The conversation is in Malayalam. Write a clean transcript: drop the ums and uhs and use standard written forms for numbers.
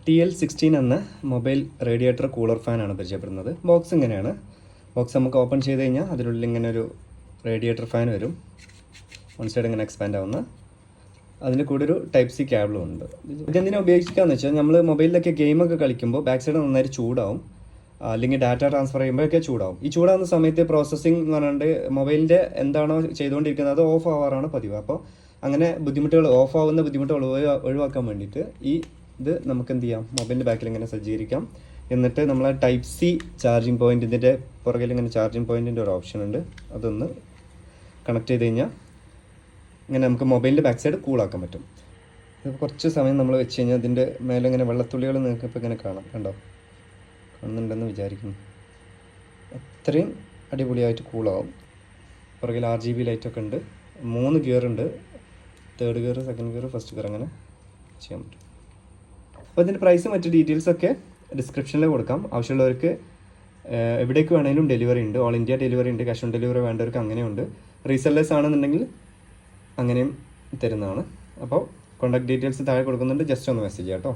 TL16 എന്ന മൊബൈൽ റേഡിയേറ്റർ കൂളർ ഫാനാണ് പരിചയപ്പെടുന്നത്. ബോക്സ് ഇങ്ങനെയാണ്. ബോക്സ് നമുക്ക് ഓപ്പൺ ചെയ്ത് കഴിഞ്ഞാൽ അതിനുള്ളിൽ ഇങ്ങനെ ഒരു റേഡിയേറ്റർ ഫാൻ വരും. വൺ സൈഡ് ഇങ്ങനെ എക്സ്പാൻഡ് ആവുന്ന, അതിന് കൂടെ ഒരു ടൈപ്പ് സി കേബിളും ഉണ്ട്. ഇതെന്തിനാണ് ഉപയോഗിക്കാമെന്ന് വെച്ചാൽ നമ്മൾ മൊബൈലിലൊക്കെ ഗെയിമൊക്കെ കളിക്കുമ്പോൾ ബാക്ക് സൈഡ് നന്നായിട്ട് ചൂടാവും, അല്ലെങ്കിൽ ഡാറ്റ ട്രാൻസ്ഫർ ചെയ്യുമ്പോഴൊക്കെ ചൂടാവും. ഈ ചൂടാവുന്ന സമയത്ത് പ്രോസസ്സിംഗ് എന്ന് പറഞ്ഞിട്ട് മൊബൈലിൻ്റെ എന്താണോ ചെയ്തുകൊണ്ടിരിക്കുന്നത് അത് ഓഫ് ആവാറാണ് പതിവ്. അപ്പോൾ അങ്ങനെ ഓഫ് ആവുന്ന ബുദ്ധിമുട്ടുകൾ ഒഴിവാക്കാൻ വേണ്ടിയിട്ട് ഇത് നമുക്ക് എന്ത് ചെയ്യാം, മൊബൈലിൻ്റെ ബാക്കിൽ ഇങ്ങനെ സജ്ജീകരിക്കാം. എന്നിട്ട് നമ്മൾ ടൈപ്പ് സി ചാർജിങ് പോയിൻറ്റിൻ്റെ പുറകിൽ ഇങ്ങനെ ചാർജിങ് പോയിൻറ്റിൻ്റെ ഒരു ഓപ്ഷൻ ഉണ്ട്, അതൊന്ന് കണക്ട് ചെയ്ത് കഴിഞ്ഞാൽ ഇങ്ങനെ നമുക്ക് മൊബൈലിൻ്റെ ബാക്ക് സൈഡ് കൂളാക്കാൻ പറ്റും. ഇത് കുറച്ച് സമയം നമ്മൾ വെച്ച് കഴിഞ്ഞാൽ അതിൻ്റെ മേലെ ഇങ്ങനെ വെള്ളത്തുള്ളികൾ നിങ്ങൾക്ക് ഇപ്പോൾ ഇങ്ങനെ കണ്ടോ, കാണുന്നുണ്ടെന്ന് വിചാരിക്കുന്നു. അത്രയും അടിപൊളിയായിട്ട് കൂളാവും. പുറകിൽ RGB ലൈറ്റൊക്കെ ഉണ്ട്. 3 ഗിയർ ഉണ്ട്, 3rd gear, 2nd gear, 1st gear, അങ്ങനെ ചെയ്യാൻ പറ്റും. അപ്പോൾ ഇതിൻ്റെ പ്രൈസും മറ്റ് ഡീറ്റെയിൽസൊക്കെ ഡിസ്ക്രിപ്ഷനിൽ കൊടുക്കാം. ആവശ്യമുള്ളവർക്ക് എവിടേക്ക് വേണമെങ്കിലും ഡെലിവറി ഉണ്ട്. ഓൾ ഇന്ത്യ ഡെലിവറി ഉണ്ട്. ക്യാഷ് ഓൺ ഡെലിവറി വേണ്ടവർക്ക് അങ്ങനെയുണ്ട്. റീസെല്ലേഴ്സ് ആണെന്നുണ്ടെങ്കിൽ അങ്ങനെയും തരുന്നതാണ്. അപ്പോൾ കോൺടാക്ട് ഡീറ്റെയിൽസ് താഴെ കൊടുക്കുന്നുണ്ട്, ജസ്റ്റ് ഒന്ന് മെസ്സേജ് ചെയ്യാം കേട്ടോ.